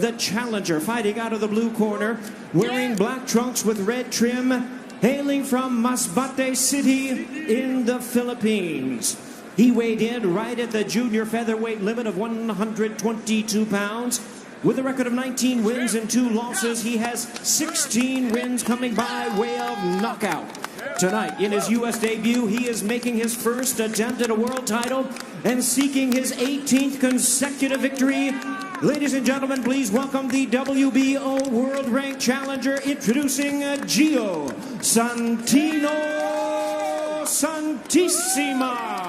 the challenger, fighting out of the blue corner, wearing black trunks with red trim, hailing from Masbate City in the Philippines. He weighed in right at the junior featherweight limit of 122 pounds. With a record of 19 wins and 2 losses, he has 16 wins coming by way of knockout. Tonight, in his U.S. debut, he is making his first attempt at a world title and seeking his 18th consecutive victory. Ladies and gentlemen, please welcome the WBO World Rank Challenger, introducing Gio Santisima.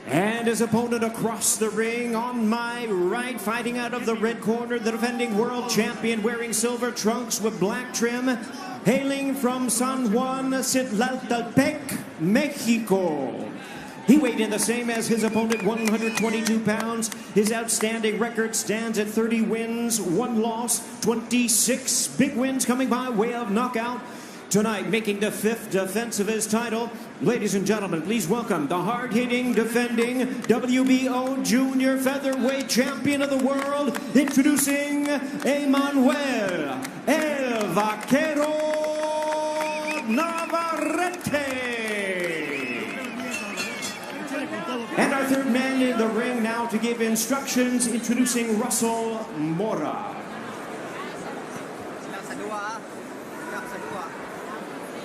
And his opponent across the ring on my right, fighting out of the red corner, the defending world champion, wearing silver trunks with black trim, hailing from San Juan, Citlaltepec, Mexico. He weighed in the same as his opponent, 122 pounds. His outstanding record stands at 30 wins, 1 loss, 26 big wins coming by way of knockout. Tonight, making the 5th defense of his title, ladies and gentlemen, please welcome the hard-hitting, defending WBO Junior Featherweight Champion of the World, introducing Emanuel El Vaquero Navarrete. And our third man in the ring now to give instructions, introducing Russell Mora.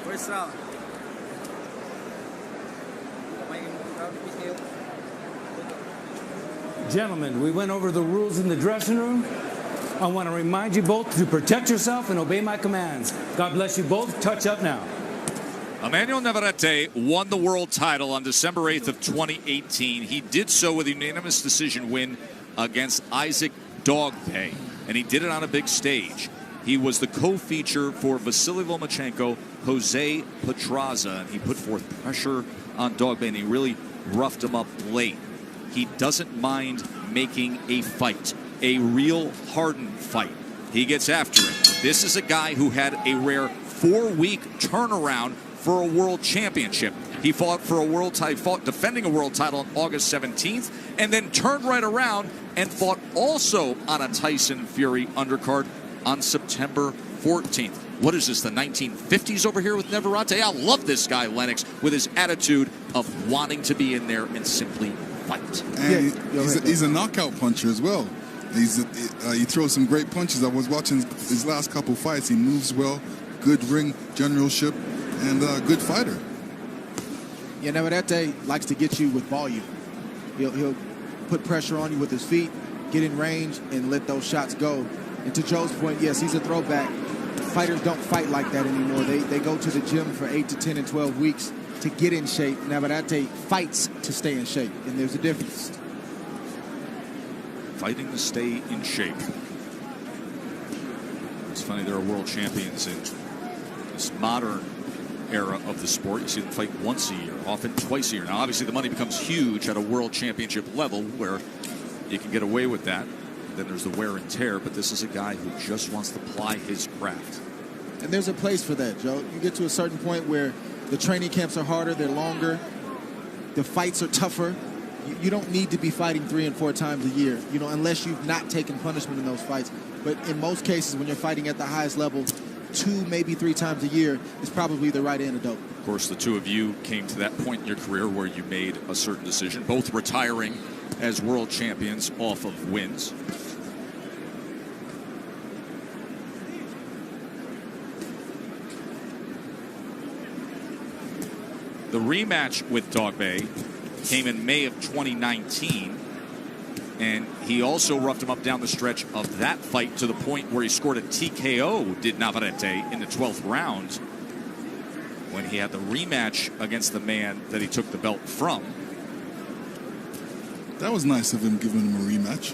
First round. Gentlemen, we went over the rules in the dressing room. I want to remind you both to protect yourself and obey my commands. God bless you both. Touch up now. Emanuel Navarrete won the world title on December 8th of 2018. He did so with a unanimous decision win against Isaac Dogpay, and he did it on a big stage. He was the co-feature for Vasily Lomachenko, Jose Pedraza, and he put forth pressure on Dogpay, and he really roughed him up late. He doesn't mind making a fight, a real hardened fight. He gets after it. This is a guy who had a rare 4-week turnaround for a world championship. He fought for a world title, fought defending a world title on August 17th, and then turned right around and fought also on a Tyson Fury undercard on September 14th. What is this, the 1950s over here with Navarrete? I love this guy, Lennox, with his attitude of wanting to be in there and simply fight. And he's a knockout puncher as well. He throws some great punches. I was watching his last couple fights. He moves well, good ring generalship, and a good fighter. Yeah, Navarrete likes to get you with volume. He'll put pressure on you with his feet, get in range, and let those shots go. And to Joe's point, yes, he's a throwback. Fighters don't fight like that anymore. They go to the gym for 8 to 10 and 12 weeks to get in shape. Navarrete fights to stay in shape, and there's a difference. Fighting to stay in shape. It's funny, there are world champions in this modern era of the sport. You see them fight once a year, often twice a year. Now, obviously, the money becomes huge at a world championship level where you can get away with that. Then there's the wear and tear, but this is a guy who just wants to ply his craft. And there's a place for that, Joe. You get to a certain point where the training camps are harder, they're longer, the fights are tougher. You don't need to be fighting 3 and 4 times a year, unless you've not taken punishment in those fights. But in most cases, when you're fighting at the highest level, 2, maybe 3 times a year is probably the right antidote. Of course, the two of you came to that point in your career where you made a certain decision, both retiring as world champions off of wins. The rematch with Dogpay came in May of 2019, and he also roughed him up down the stretch of that fight to the point where he scored a TKO, did Navarrete, in the 12th round when he had the rematch against the man that he took the belt from. That was nice of him, giving him a rematch.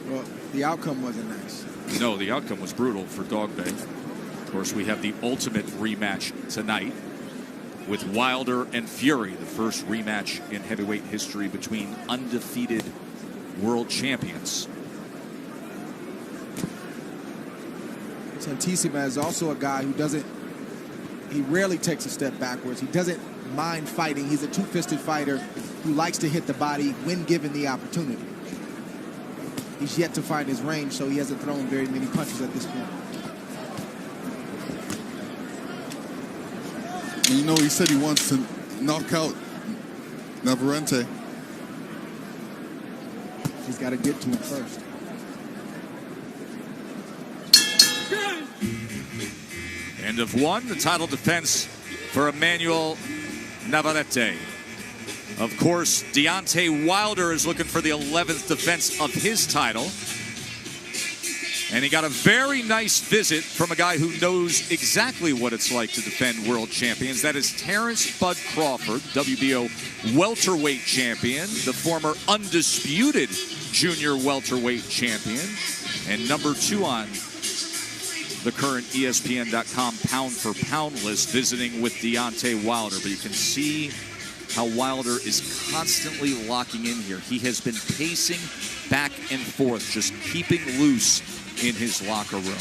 Well, the outcome wasn't nice. No, the outcome was brutal for Dogpay. Of course, we have the ultimate rematch tonight with Wilder and Fury, the first rematch in heavyweight history between undefeated world champions. Santisima is also a guy who he rarely takes a step backwards. He doesn't mind fighting. He's a two-fisted fighter who likes to hit the body when given the opportunity. He's yet to find his range, so he hasn't thrown very many punches at this point. You know, he said he wants to knock out Navarrete. He's got to get to him first. End of one, the title defense for Emanuel Navarrete. Of course, Deontay Wilder is looking for the 11th defense of his title. And he got a very nice visit from a guy who knows exactly what it's like to defend world champions. That is Terrence Bud Crawford, WBO welterweight champion, the former undisputed junior welterweight champion, and number 2 on the current ESPN.com pound-for-pound list, visiting with Deontay Wilder. But you can see how Wilder is constantly locking in here. He has been pacing back and forth, just keeping loose in his locker room.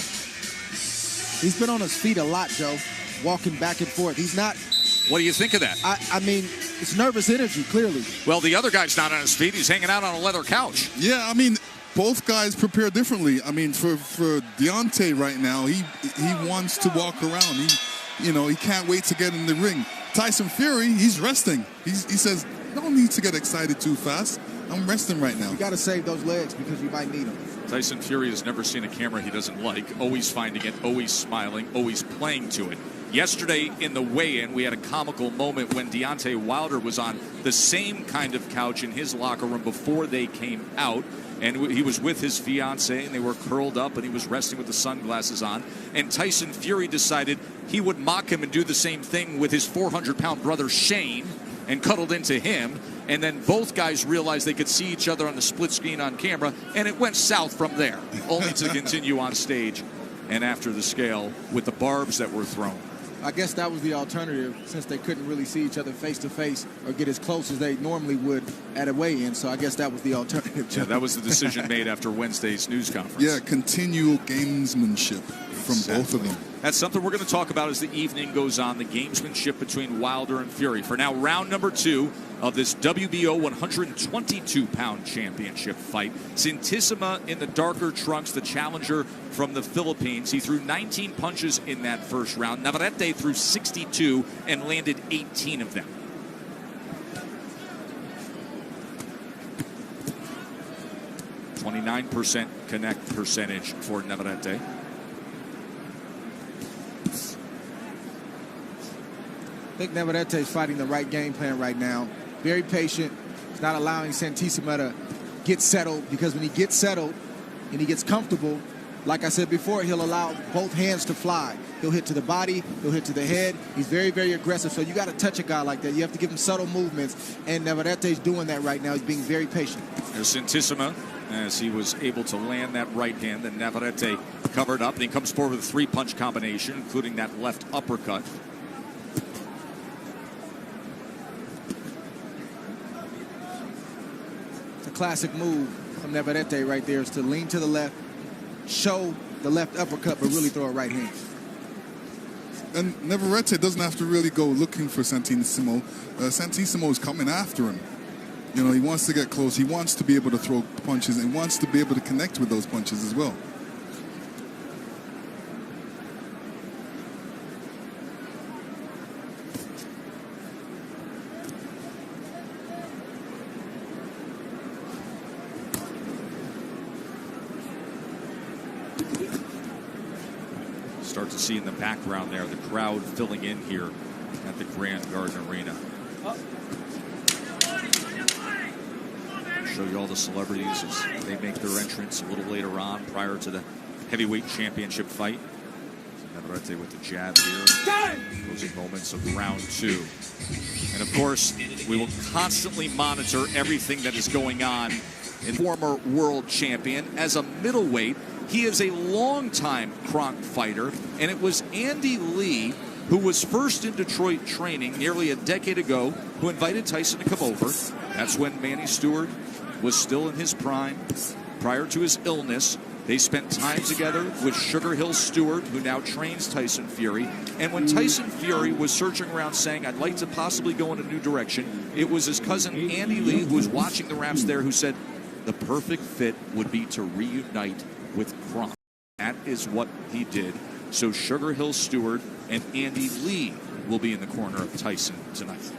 He's been on his feet a lot, Joe, walking back and forth. He's not... What do you think of that? I mean, it's nervous energy, clearly. Well, the other guy's not on his feet. He's hanging out on a leather couch. Yeah, I mean, both guys prepare differently. I mean, for Deontay right now, he wants to walk around. He can't wait to get in the ring. Tyson Fury, he's resting. He says, no need to get excited too fast. I'm resting right now. You got to save those legs because you might need them. Tyson Fury has never seen a camera he doesn't like, always finding it, always smiling, always playing to it. Yesterday in the weigh-in, we had a comical moment when Deontay Wilder was on the same kind of couch in his locker room before they came out. And he was with his fiancée, and they were curled up, and he was resting with the sunglasses on. And Tyson Fury decided he would mock him and do the same thing with his 400-pound brother Shane, and cuddled into him. And then both guys realized they could see each other on the split screen on camera, and it went south from there, only to continue on stage and after the scale with the barbs that were thrown. I guess that was the alternative, since they couldn't really see each other face to face or get as close as they normally would at a weigh-in. So I guess that was the alternative. Yeah, that was the decision made after Wednesday's news conference. Yeah, continual gamesmanship from both of them. That's something we're going to talk about as the evening goes on, the gamesmanship between Wilder and Fury. For now, round number 2 of this WBO 122-pound championship fight. Santisima in the darker trunks, the challenger from the Philippines. He threw 19 punches in that first round. Navarrete threw 62 and landed 18 of them. .29% connect percentage for Navarrete. I think Navarrete is fighting the right game plan right now. Very patient. He's not allowing Santisima to get settled, because when he gets settled and he gets comfortable, like I said before, he'll allow both hands to fly. He'll hit to the body, he'll hit to the head. He's very, very aggressive, so you got to touch a guy like that. You have to give him subtle movements, and Navarrete's doing that right now. He's being very patient. There's Santisima, as he was able to land that right hand, and Navarrete covered up, and he comes forward with a 3-punch combination, including that left uppercut. Classic move from Navarrete right there is to lean to the left, show the left uppercut, but really throw a right hand. And Navarrete doesn't have to really go looking for Santisimo. Santisimo is coming after him. He wants to get close. He wants to be able to throw punches and wants to be able to connect with those punches as well. Start to see in the background there the crowd filling in here at the Grand Garden Arena. Show you all the celebrities as they make their entrance a little later on, prior to the heavyweight championship fight. Navarrete with the jab here. Closing moments of round 2. And of course, we will constantly monitor everything that is going on. In former world champion as a middleweight, he is a longtime Kronk fighter, and it was Andy Lee, who was first in Detroit training nearly a decade ago, who invited Tyson to come over. That's when Manny Stewart was still in his prime, prior to his illness. They spent time together with Sugar Hill Stewart, who now trains Tyson Fury. And when Tyson Fury was searching around saying, I'd like to possibly go in a new direction, it was his cousin Andy Lee, who was watching the ramps there, who said, the perfect fit would be to reunite with Kronk. That is what he did. So Sugar Hill Stewart and Andy Lee will be in the corner of Tyson tonight.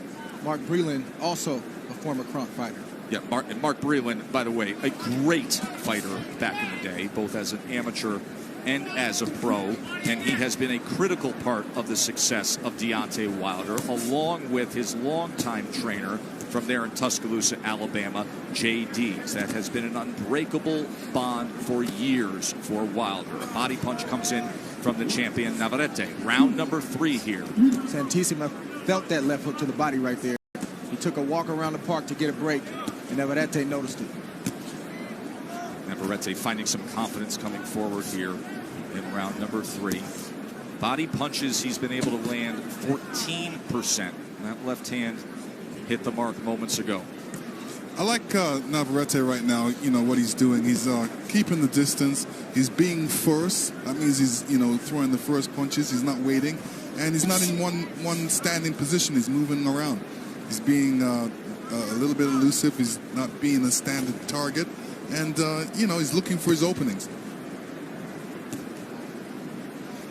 Mark Breland, also a former Kronk fighter. Yeah, Mark Breland, by the way, a great fighter back in the day, both as an amateur and as a pro, and he has been a critical part of the success of Deontay Wilder, along with his longtime trainer from there in Tuscaloosa, Alabama, J.D.'s. That has been an unbreakable bond for years for Wilder. A body punch comes in from the champion Navarrete. Round number 3 here. Santisima felt that left hook to the body right there. He took a walk around the park to get a break, and Navarrete noticed it. Navarrete finding some confidence coming forward here in round number 3. Body punches, he's been able to land 14%. That left hand hit the mark moments ago. I like Navarrete right now. You know what he's doing. He's keeping the distance. He's being first. That means he's throwing the first punches. He's not waiting, and he's not in one standing position. He's moving around. He's being a little bit elusive. He's not being a standard target, and he's looking for his openings.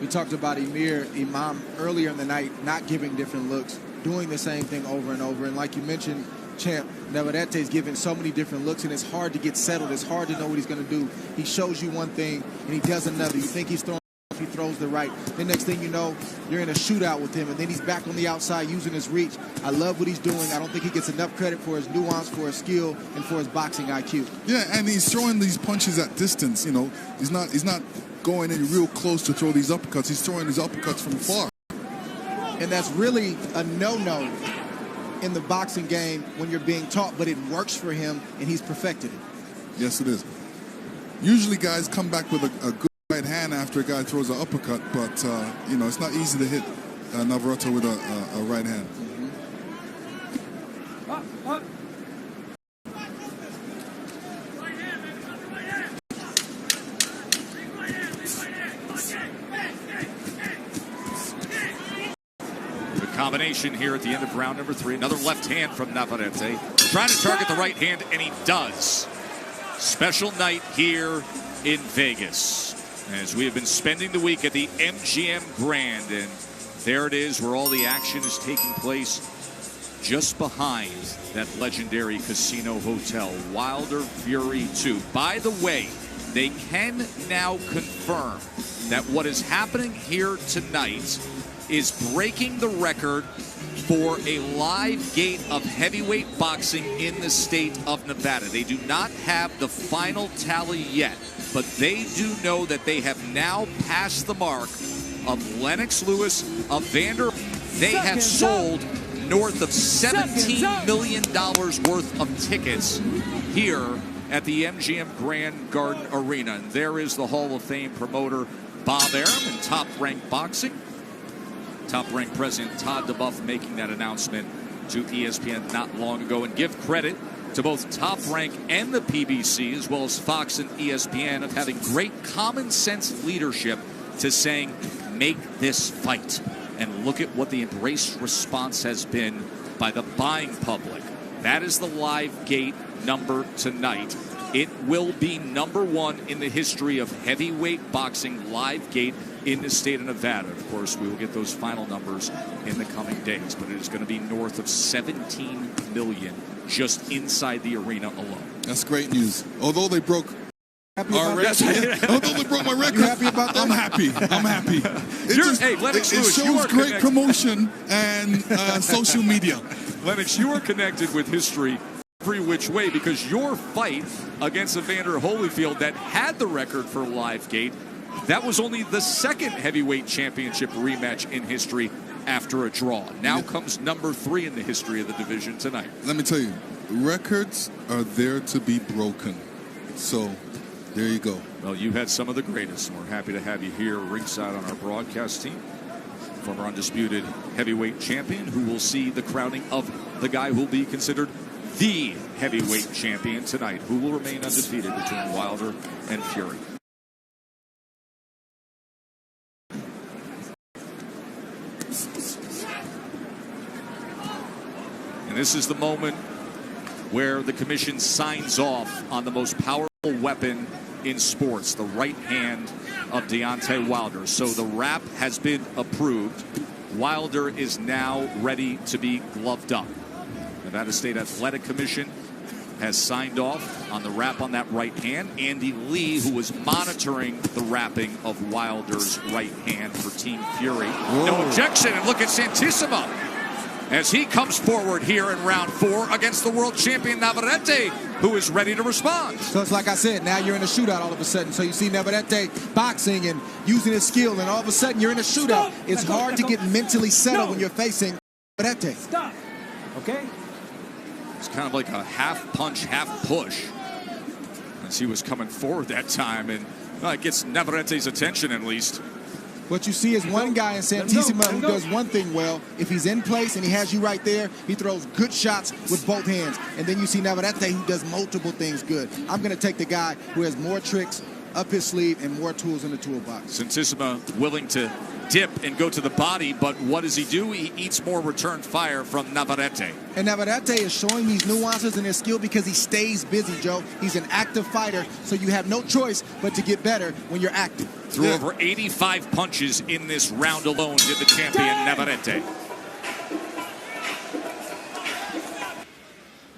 We talked about Imam earlier in the night, not giving different looks, doing the same thing over and over. And like you mentioned, Champ, Navarrete is giving so many different looks, and it's hard to get settled. It's hard to know what he's going to do. He shows you one thing, and he does another. You think he's throwing, he throws the right. The next thing you know, you're in a shootout with him, and then he's back on the outside using his reach. I love what he's doing. I don't think he gets enough credit for his nuance, for his skill, and for his boxing IQ. Yeah, and he's throwing these punches at distance. He's not going in real close to throw these uppercuts. He's throwing these uppercuts from far. And that's really a no-no in the boxing game when you're being taught, but it works for him, and he's perfected it. Yes, it is. Usually guys come back with a good right hand after a guy throws an uppercut, but it's not easy to hit Navarrete with a right hand. Combination here at the end of round number 3. Another left hand from Navarrete. Trying to target the right hand, and he does. Special night here in Vegas, as we have been spending the week at the MGM Grand, and there it is where all the action is taking place, just behind that legendary casino hotel, Wilder Fury 2. By the way, they can now confirm that what is happening here tonight is breaking the record for a live gate of heavyweight boxing in the state of Nevada. They do not have the final tally yet, but they do know that they have now passed the mark of Lennox Lewis, of Vander. They have sold north of $17 million worth of tickets here at the MGM Grand Garden Arena. And there is the Hall of Fame promoter Bob Arum and Top Rank Boxing. Top Rank President Todd DeBuff making that announcement to ESPN not long ago. And give credit to both Top Rank and the PBC, as well as Fox and ESPN, of having great common sense leadership to saying, make this fight. And look at what the embrace response has been by the buying public. That is the live gate number tonight. It will be number 1 in the history of heavyweight boxing live gate in the state of Nevada. Of course, we will get those final numbers in the coming days, but it is going to be north of 17 million just inside the arena alone. That's great news. Although they broke our record. Although they broke my record, You happy about that? I'm happy. I'm happy. Lennox It Lewis, you shows are great connected. promotion and social media. Lennox, you are connected with history every which way, because your fight against Evander Holyfield that had the record for live gate, that was only the second heavyweight championship rematch in history after a draw. Now comes number 3 in the history of the division tonight. Let me tell you, records are there to be broken. So there you go. Well, you had some of the greatest, and we're happy to have you here ringside on our broadcast team. Former undisputed heavyweight champion, who will see the crowning of the guy who will be considered the heavyweight champion tonight, who will remain undefeated between Wilder and Fury. And this is the moment where the commission signs off on the most powerful weapon in sports, the right hand of Deontay Wilder. So the wrap has been approved. Wilder is now ready to be gloved up. Nevada State Athletic Commission has signed off on the wrap on that right hand. Andy Lee, who was monitoring the wrapping of Wilder's right hand for Team Fury. Whoa. No objection, and look at Santisima as he comes forward here in round 4 against the world champion Navarrete, who is ready to respond. So it's like I said, now you're in a shootout all of a sudden. So you see Navarrete boxing and using his skill, and all of a sudden you're in a shootout. It's hard to get mentally settled when you're facing Navarrete. Stop. Okay? It's kind of like a half punch, half push, as he was coming forward that time, and it gets Navarrete's attention at least. What you see is one guy in Santisima who does one thing well. If he's in place and he has you right there, he throws good shots with both hands. And then you see Navarrete, who does multiple things good. I'm going to take the guy who has more tricks up his sleeve and more tools in the toolbox. Santisima willing to dip and go to the body, but what does he do? He eats more return fire from Navarrete. And Navarrete is showing these nuances in his skill because he stays busy, Joe. He's an active fighter, so you have no choice but to get better when you're active. Threw over 85 punches in this round alone, did the champion Navarrete.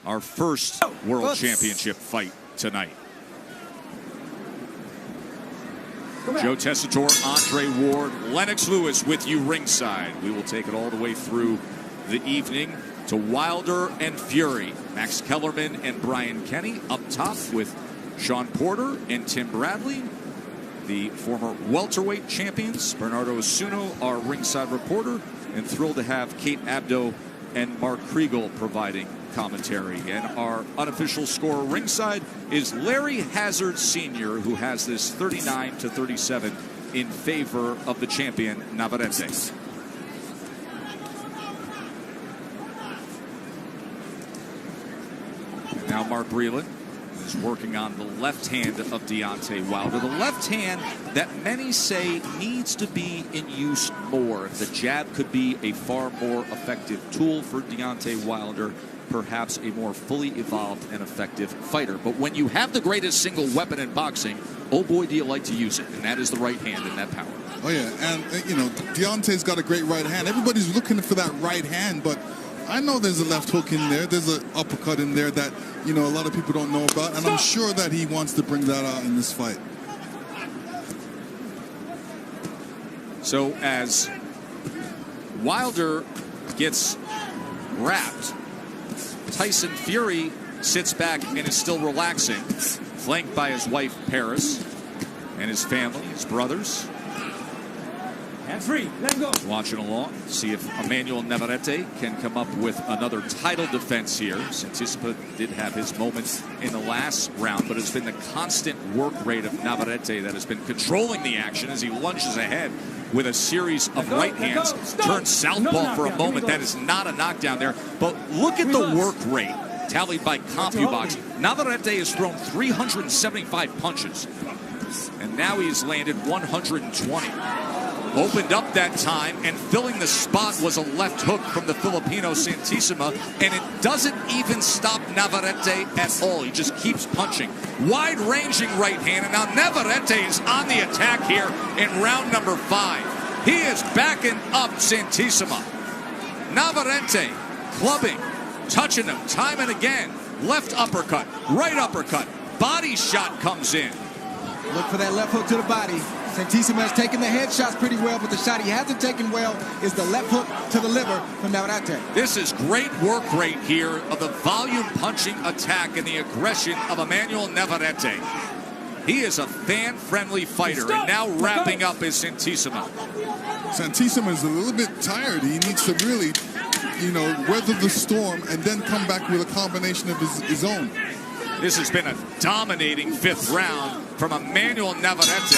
Our first world championship fight tonight. Joe Tessitore, Andre Ward, Lennox Lewis with you ringside. We will take it all the way through the evening to Wilder and Fury. Max Kellerman and Brian Kenny up top with Sean Porter and Tim Bradley. The former welterweight champions, Bernardo Asuno, our ringside reporter, and thrilled to have Kate Abdo and Mark Kriegel providing commentary. And our unofficial scorer ringside is Larry Hazard Sr., who has this 39-37 in favor of the champion Navarrete. Now Mark Breland is working on the left hand of Deontay Wilder. The left hand that many say needs to be in use more. The jab could be a far more effective tool for Deontay Wilder, perhaps a more fully evolved and effective fighter. But when you have the greatest single weapon in boxing, oh boy, do you like to use it. And that is the right hand and that power. Oh, yeah. And, you know, Deontay's got a great right hand. Everybody's looking for that right hand, but I know there's a left hook in there. There's an uppercut in there that, you know, a lot of people don't know about. And I'm sure that he wants to bring that out in this fight. So as Wilder gets wrapped, Tyson Fury sits back and is still relaxing, flanked by his wife Paris and his family, his brothers. Hands free, let him go. Watching along, see if Emanuel Navarrete can come up with another title defense here. Santisima did have his moments in the last round, but it's been the constant work rate of Navarrete that has been controlling the action as he lunges ahead with a series of right hands. Turns southpaw for a moment. That is not a knockdown there. But look at the work rate tallied by CompuBox. Navarrete has thrown 375 punches, and now he's landed 120. Opened up that time, and filling the spot was a left hook from the Filipino Santisima, and it doesn't even stop Navarrete at all. He just keeps punching. Wide-ranging right hand, and now Navarrete is on the attack here in round number 5. He is backing up Santisima. Navarrete clubbing, touching him time and again. Left uppercut, right uppercut, body shot comes in. Look for that left hook to the body. Santisima has taken the headshots pretty well, but the shot he hasn't taken well is the left hook to the liver from Navarrete. This is great work rate here of the volume punching attack and the aggression of Emanuel Navarrete. He is a fan-friendly fighter, and now wrapping up is Santisima. Santisima is a little bit tired. He needs to really, you know, weather the storm and then come back with a combination of his own. This has been a dominating 5th round from Emanuel Navarrete.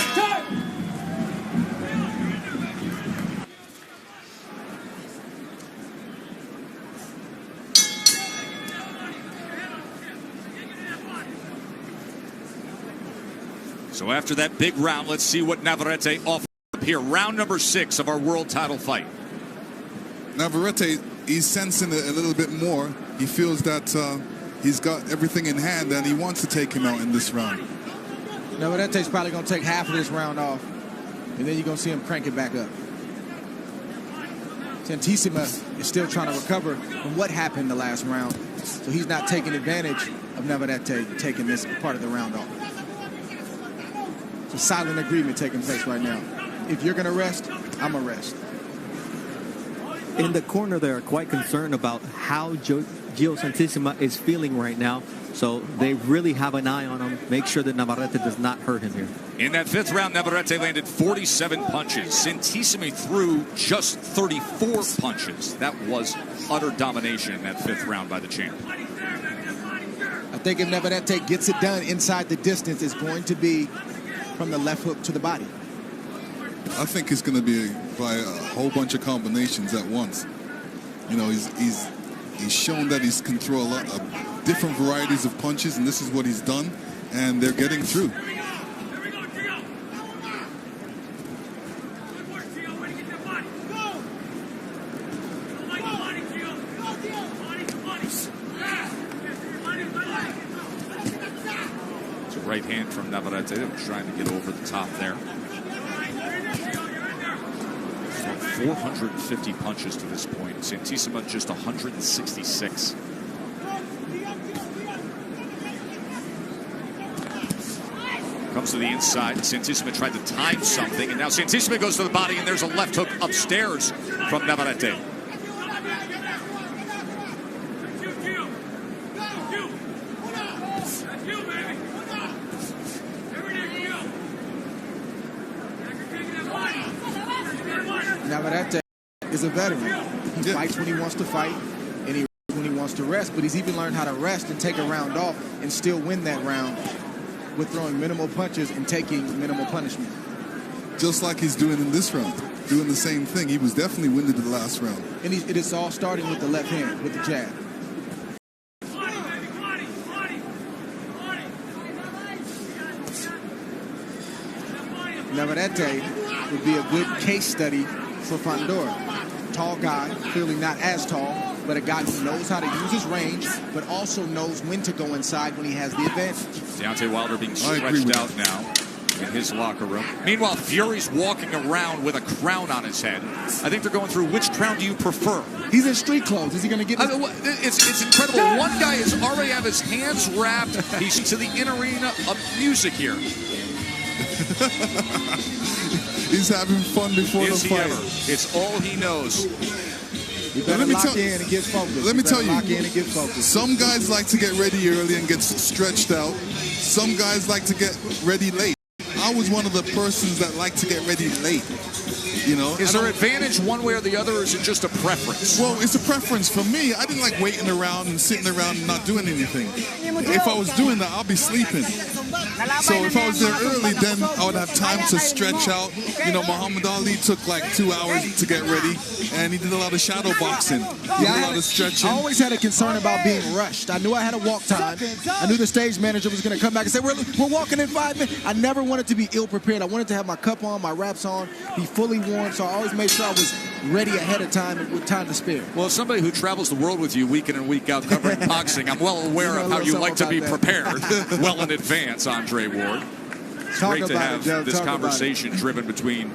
So after that big round, let's see what Navarrete offers up here. Round number 6 of our world title fight. Navarrete, he's sensing it a little bit more. He feels that he's got everything in hand, and he wants to take him out in this round. Navarrete's probably going to take half of this round off, and then you're going to see him crank it back up. Santisima is still trying to recover from what happened the last round, so he's not taking advantage of Navarrete taking this part of the round off. It's a silent agreement taking place right now. If you're going to rest, I'm going to rest. In the corner, they are quite concerned about how Gio Santisima is feeling right now. So they really have an eye on him. Make sure that Navarrete does not hurt him here. In that fifth round, Navarrete landed 47 punches. Santisima threw just 34 punches. That was utter domination in that fifth round by the champ. I think if Navarrete gets it done inside the distance, it's going to be from the left hook to the body. I think it's going to be by a whole bunch of combinations at once. You know, he's shown that he can throw a lot of different varieties of punches, and this is what he's done, and they're getting through. It's a right hand from Navarrete. They were trying to get over the top there. 450 punches to this point. Santisima just 166. Comes to the inside. Santisima tried to time something, and now Santisima goes to the body, and there's a left hook upstairs from Navarrete. Navarrete is a veteran. He fights when he wants to fight, and he rests when he wants to rest, but he's even learned how to rest and take a round off and still win that round with throwing minimal punches and taking minimal punishment. Just like he's doing in this round, doing the same thing. He was definitely winded the last round. And it is all starting with the left hand, with the jab. Navarrete would be a good case study for Fandor. Tall guy, clearly not as tall, but a guy who knows how to use his range, but also knows when to go inside when he has the advantage. Deontay Wilder being stretched out now in his locker room. Meanwhile, Fury's walking around with a crown on his head. I think they're going through which crown do you prefer? He's in street clothes. Is he going to get it's incredible. One guy is already have his hands wrapped. He's to the in-arena of music here. He's having fun before the fight. Ever. It's all he knows. You better lock in and get focused. Let me tell you, lock in and get focused. Some guys like to get ready early and get stretched out. Some guys like to get ready late. I was one of the persons that like to get ready late. You know, is there advantage one way or the other, or is it just a preference? Well, it's a preference for me. I didn't like waiting around and sitting around and not doing anything. If I was doing that, I'll be sleeping. So if I was there early, then I would have time to stretch out. You know, Muhammad Ali took like 2 hours to get ready, and he did a lot of shadow boxing. He did a lot of stretching. I always had a concern about being rushed. I knew I had a walk time. I knew the stage manager was going to come back and say, we're walking in 5 minutes. I never wanted to be ill-prepared. I wanted to have my cup on, my wraps on, be fully warm, so I always made sure I was ready ahead of time and with time to spare. Well, as somebody who travels the world with you week in and week out covering boxing, I'm well aware of how you like to be prepared well in advance, Andre Ward. It's great to have this conversation driven between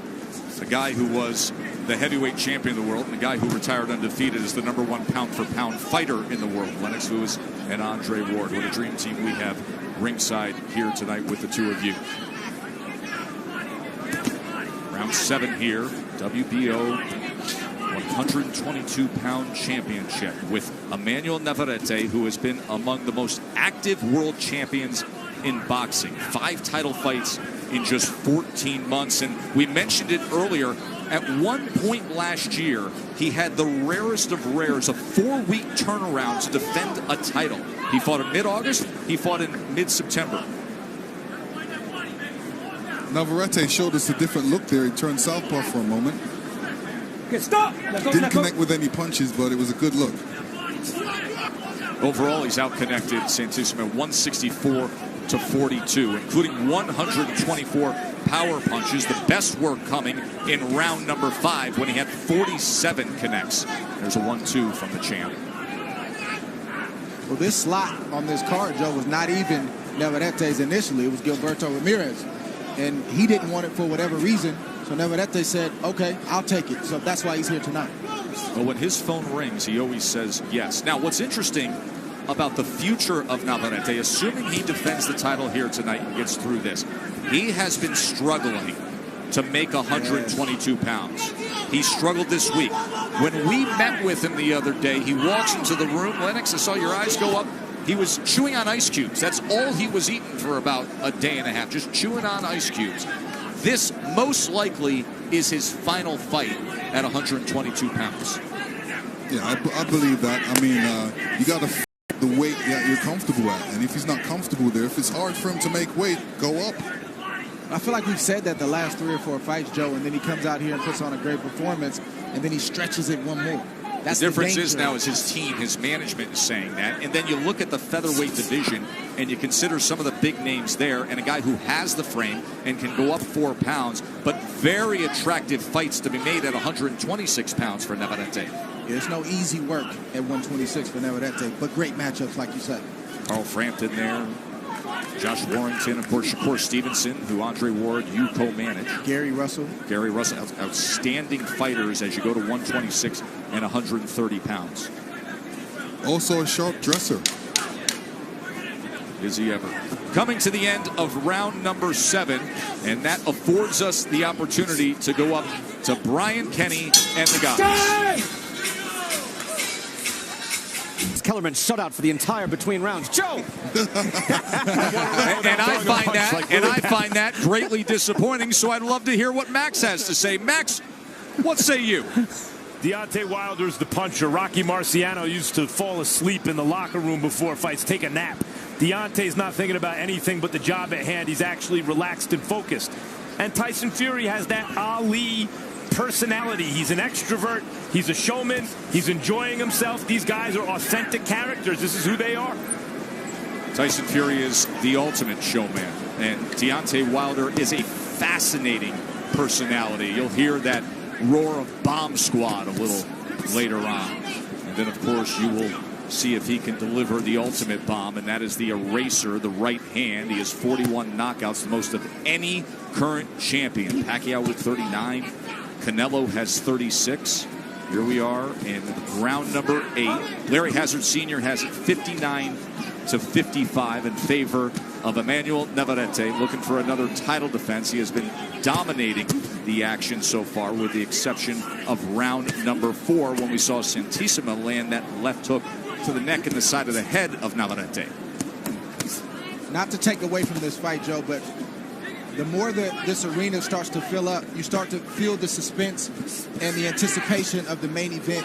the guy who was the heavyweight champion of the world and the guy who retired undefeated as the #1 pound-for-pound fighter in the world, Lennox Lewis and Andre Ward. What a dream team we have ringside here tonight with the two of you. Round 7 here, WBO 122-pound championship with Emanuel Navarrete, who has been among the most active world champions in boxing. 5 title fights in just 14 months. And we mentioned it earlier, at one point last year, he had the rarest of rares, a 4-week turnaround to defend a title. He fought in mid-August, he fought in mid-September. Navarrete showed us a different look there. He turned southpaw for a moment. Didn't connect with any punches, but it was a good look. Overall, he's out-connected Santisima 164-42, including 124 power punches. The best were coming in round number 5 when he had 47 connects. There's a 1-2 from the champ. Well, this slot on this card, Joe, was not even Navarrete's initially. It was Gilberto Ramirez. And he didn't want it for whatever reason. So Navarrete said, okay, I'll take it. So that's why he's here tonight. Well, when his phone rings, he always says yes. Now, what's interesting about the future of Navarrete, assuming he defends the title here tonight and gets through this, he has been struggling to make 122 pounds. He struggled this week. When we met with him the other day, he walks into the room. Lennox, I saw your eyes go up. He was chewing on ice cubes. That's all he was eating for about a day and a half, just chewing on ice cubes. This most likely is his final fight at 122 pounds. Yeah, I believe that. I mean, you got to fight the weight that you're comfortable at. And if he's not comfortable there, if it's hard for him to make weight, go up. I feel like we've said that the last 3 or 4 fights, Joe, and then he comes out here and puts on a great performance, and then he stretches it one more. That's the difference is now is his team, his management is saying that. And then you look at the featherweight division and you consider some of the big names there and a guy who has the frame and can go up 4 pounds, but very attractive fights to be made at 126 pounds for Navarrete. Yeah, there's no easy work at 126 for Navarrete, but great matchups, like you said. Carl Frampton there. Josh Warrington, of course, Shakur Stevenson, who Andre Ward, you co-manage. Gary Russell, outstanding fighters as you go to 126 and 130 pounds. Also a sharp dresser. Is he ever? Coming to the end of round number 7, and that affords us the opportunity to go up to Brian Kenny and the guys. Kellerman shut out for the entire between rounds. Joe! and I find that greatly disappointing, so I'd love to hear what Max has to say. Max, what say you? Deontay Wilder's the puncher. Rocky Marciano used to fall asleep in the locker room before fights, take a nap. Deontay's not thinking about anything but the job at hand. He's actually relaxed and focused. And Tyson Fury has that Ali personality. He's an extrovert. He's a showman. He's enjoying himself. These guys are authentic characters. This is who they are. Tyson Fury is the ultimate showman, and Deontay Wilder is a fascinating personality. You'll hear that roar of Bomb Squad a little later on. And then, of course, you will see if he can deliver the ultimate bomb, and that is the eraser, the right hand. He has 41 knockouts, the most of any current champion. Pacquiao with 39. Canelo has 36. Here we are in round number 8. Larry Hazard Sr. has it 59-55 in favor of Emanuel Navarrete, looking for another title defense. He has been dominating the action so far, with the exception of round number 4, when we saw Santisima land that left hook to the neck and the side of the head of Navarrete. Not to take away from this fight, Joe, but the more that this arena starts to fill up, you start to feel the suspense and the anticipation of the main event.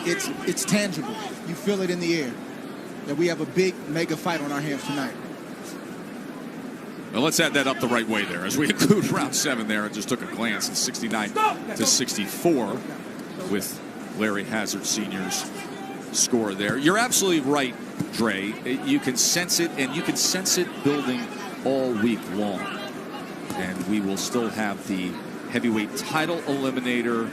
It's tangible. You feel it in the air. That we have a big mega fight on our hands tonight. Well, let's add that up the right way there, as we include round 7 there and just took a glance at 69-64 with Larry Hazard Sr.'s score there. You're absolutely right, Dre. You can sense it, and you can sense it building all week long. And we will still have the heavyweight title eliminator,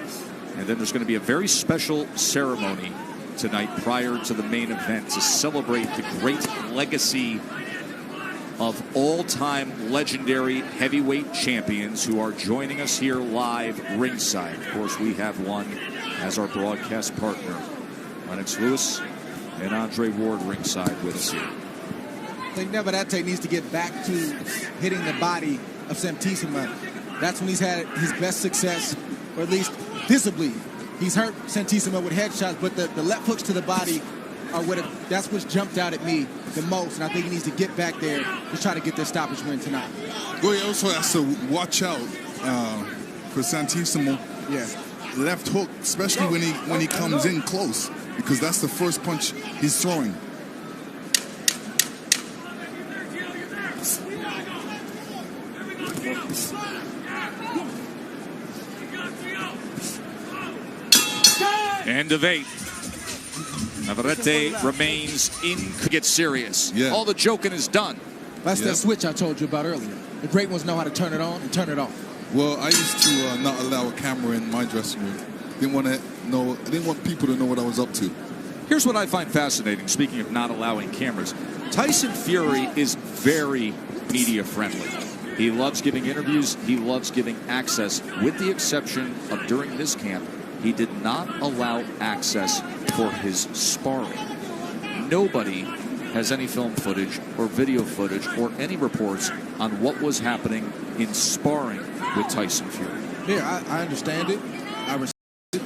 and then there's going to be a very special ceremony tonight prior to the main event to celebrate the great legacy of all-time legendary heavyweight champions who are joining us here live ringside. Of course, we have one as our broadcast partner, Lennox Lewis and Andre Ward ringside with us here. I think Navarrete needs to get back to hitting the body of Santisima. That's when he's had his best success, or at least visibly. He's hurt Santisima with headshots, but the left hooks to the body are that's what's jumped out at me the most, and I think he needs to get back there to try to get this stoppage win tonight. Well, he also has to watch out for Santisima. Yeah. Left hook, especially when he comes in close, because that's the first punch he's throwing. End of 8. Navarrete remains in. Get serious. Yeah. All the joking is done. That's that switch I told you about earlier. The great ones know how to turn it on and turn it off. Well, I used to not allow a camera in my dressing room. I didn't want people to know what I was up to. Here's what I find fascinating, speaking of not allowing cameras. Tyson Fury is very media friendly. He loves giving interviews. He loves giving access, with the exception of during this camp, he did not allow access for his sparring. Nobody has any film footage or video footage or any reports on what was happening in sparring with Tyson Fury. Yeah, I understand it. I respect it.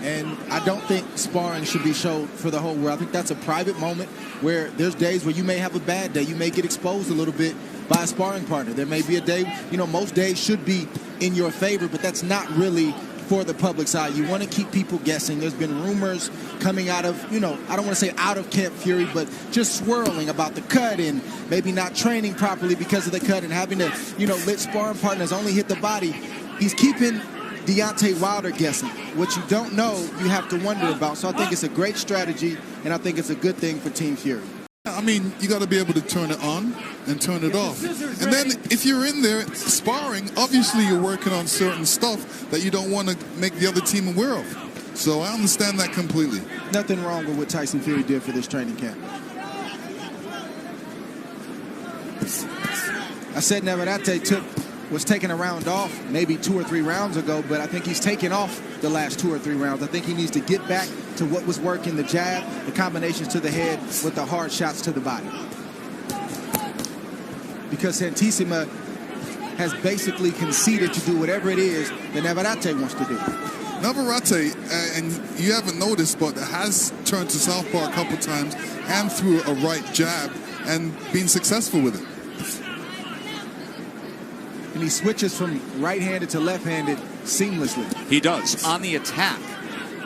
And I don't think sparring should be showed for the whole world. I think that's a private moment where there's days where you may have a bad day. You may get exposed a little bit by a sparring partner. There may be a day, most days should be in your favor, but that's not really for the public's eye. You want to keep people guessing. There's been rumors coming out of, I don't want to say out of Camp Fury, but just swirling about the cut and maybe not training properly because of the cut and having to, let sparring partners only hit the body. He's keeping Deontay Wilder guessing. What you don't know, you have to wonder about. So I think it's a great strategy, and I think it's a good thing for Team Fury. I mean, you got to be able to turn it on and turn it off. And then if you're in there sparring, obviously you're working on certain stuff that you don't want to make the other team aware of. So I understand that completely. Nothing wrong with what Tyson Fury did for this training camp. I said Navarrete was taking a round off maybe 2 or 3 rounds ago, but I think he's taken off the last 2 or 3 rounds. I think he needs to get back to what was working, the jab, the combinations to the head with the hard shots to the body. Because Santisima has basically conceded to do whatever it is that Navarrete wants to do. Navarrete, and you haven't noticed, but has turned to southpaw a couple times and threw a right jab and been successful with it. And he switches from right-handed to left-handed seamlessly. He does. On the attack,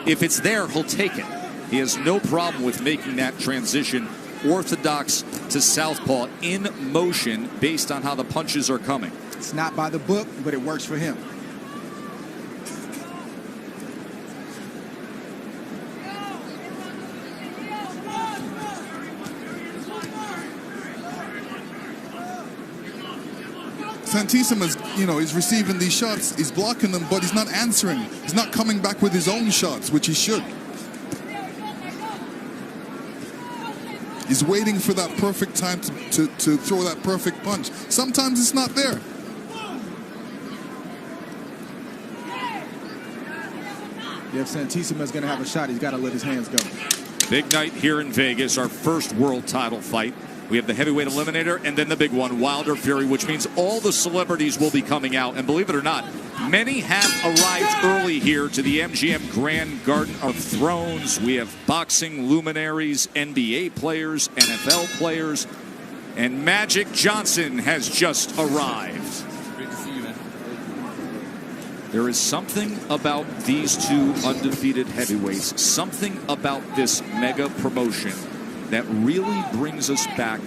if it's there, he'll take it. He has no problem with making that transition orthodox to southpaw in motion based on how the punches are coming. It's not by the book, but it works for him. Santisima's, he's receiving these shots, he's blocking them, but he's not answering. He's not coming back with his own shots, which he should. He's waiting for that perfect time to throw that perfect punch. Sometimes it's not there. Yeah, if Santisima's going to have a shot, he's got to let his hands go. Big night here in Vegas, our first world title fight. We have the heavyweight eliminator and then the big one, Wilder Fury, which means all the celebrities will be coming out. And believe it or not, many have arrived early here to the MGM Grand Garden of Thrones. We have boxing luminaries, NBA players, NFL players, and Magic Johnson has just arrived. Great to see you, man. There is something about these two undefeated heavyweights, something about this mega promotion that really brings us back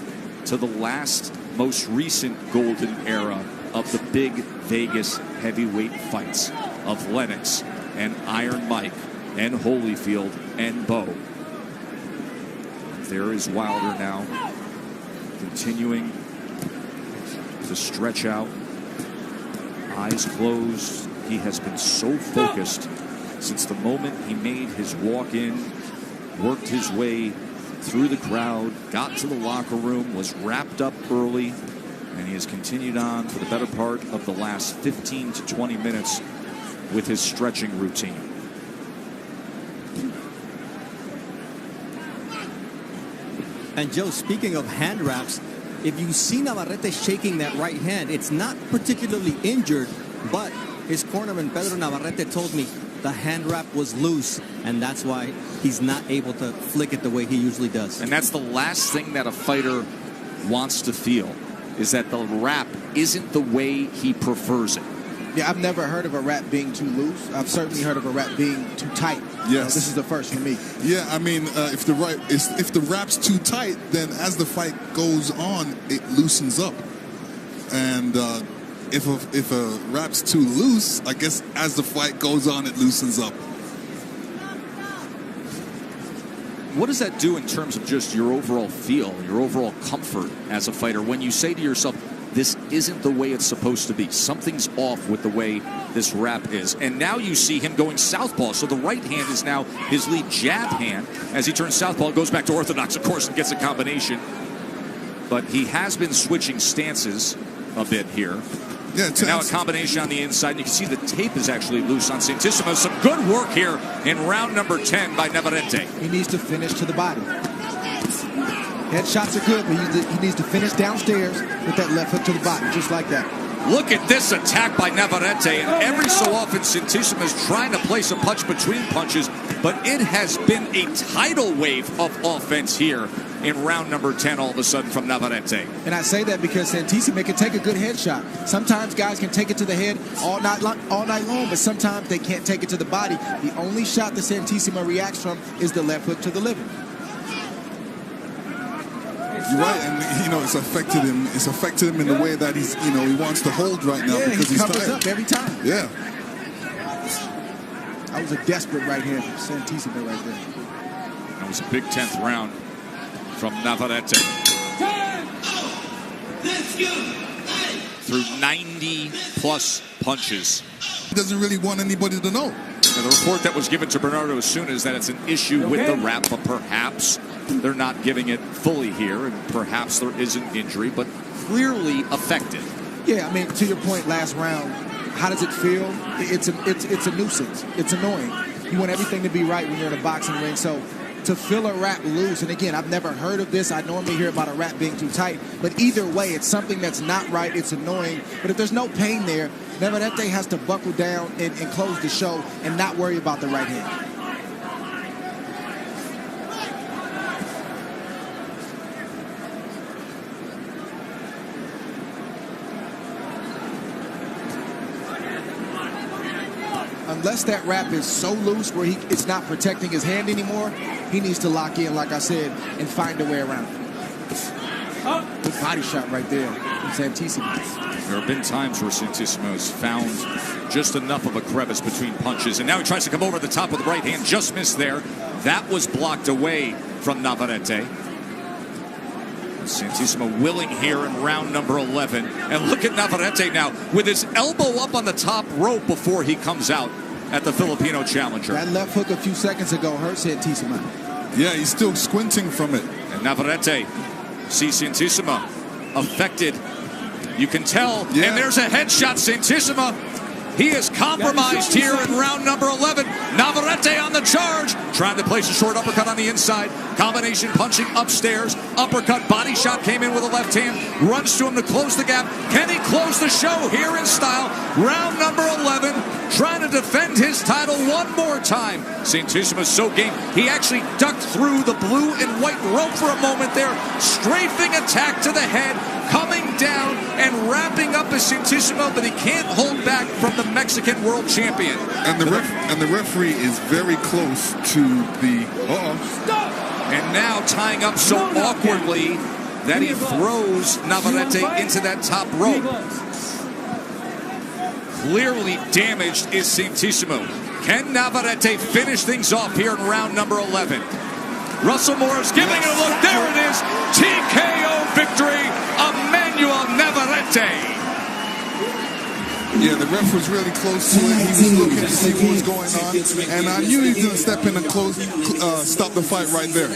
to the last, most recent golden era of the big Vegas heavyweight fights of Lennox and Iron Mike and Holyfield and Bo. There is Wilder now, continuing to stretch out, eyes closed. He has been so focused since the moment he made his walk-in, worked his way through the crowd, got to the locker room, was wrapped up early, and he has continued on for the better part of the last 15 to 20 minutes with his stretching routine. And Joe, speaking of hand wraps, if you see Navarrete shaking that right hand, it's not particularly injured, but his cornerman Pedro Navarrete told me the hand wrap was loose, and that's why he's not able to flick it the way he usually does. And that's the last thing that a fighter wants to feel, is that the wrap isn't the way he prefers it. Yeah, I've never heard of a wrap being too loose. I've certainly heard of a wrap being too tight. Yes. This is the first for me. Yeah, I mean, if the wrap's too tight, then as the fight goes on, it loosens up. And if a wrap's too loose, I guess as the fight goes on, it loosens up. What does that do in terms of just your overall feel, your overall comfort as a fighter when you say to yourself, this isn't the way it's supposed to be. Something's off with the way this wrap is. And now you see him going southpaw. So the right hand is now his lead jab hand. As he turns southpaw, goes back to orthodox, of course, and gets a combination. But he has been switching stances a bit here. Yeah, and now a combination on the inside. You can see the tape is actually loose on Santisima. Some good work here in round number 10 by Navarrete. He needs to finish to the body. Headshots are good, but he needs to finish downstairs with that left hook to the body, just like that. Look at this attack by Navarrete. And every so often, Santisima is trying to place a punch between punches, but it has been a tidal wave of offense here in round number 10 all of a sudden from Navarrete. And I say that because Santisima can take a good headshot. Sometimes guys can take it to the head all night long, but sometimes they can't take it to the body. The only shot that Santisima reacts from is the left hook to the liver. You're right, and it's affected him. It's affected him in the way that he's, he wants to hold right now because he he's covers tired. up every time. Yeah. That was a desperate right hand from Santisima right there. That was a big 10th round from Navarrete. Through 90-plus punches. He doesn't really want anybody to know. And the report that was given to Bernardo as soon is that it's an issue with the wrap, but perhaps they're not giving it fully here, and perhaps there is an injury, but clearly affected. Yeah, I mean, to your point last round, how does it feel? It's a nuisance. It's annoying. You want everything to be right when you're in a boxing ring, so to feel a wrap loose, and again, I've never heard of this. I normally hear about a wrap being too tight, but either way, it's something that's not right. It's annoying, but if there's no pain there, Navarrete has to buckle down and close the show and not worry about the right hand. Unless that wrap is so loose where it's not protecting his hand anymore, he needs to lock in, like I said, and find a way around it. Good body shot right there from Santisima. There have been times where Santisima has found just enough of a crevice between punches, and now he tries to come over the top with the right hand, just missed there. That was blocked away from Navarrete. Santisima willing here in round number 11. And look at Navarrete now with his elbow up on the top rope before he comes out at the Filipino challenger. That left hook a few seconds ago hurt Santisima. Yeah, he's still squinting from it. And Navarrete sees Santisima affected. You can tell. Yeah. And there's a headshot. Santisima, he is compromised here in round number 11. Navarrete on the charge, trying to place a short uppercut on the inside. Combination punching upstairs. Uppercut, body shot came in with a left hand. Runs to him to close the gap. Can he close the show here in style? Round number 11, trying to defend his title one more time. Santisima so game. He actually ducked through the blue and white rope for a moment there. Strafing attack to the head. Coming down and wrapping up his Santisima, but he can't hold back from the Mexican world champion. And the referee is very close to the... And now tying up so awkwardly that he throws Navarrete into that top rope. Clearly damaged is Santisima. Can Navarrete finish things off here in round number 11? Russell Morris giving it a look. There it is. TKO victory. Emanuel Navarrete. Yeah, the ref was really close to it. He was looking to see what was going on. And I knew he was going to step in and stop the fight right there.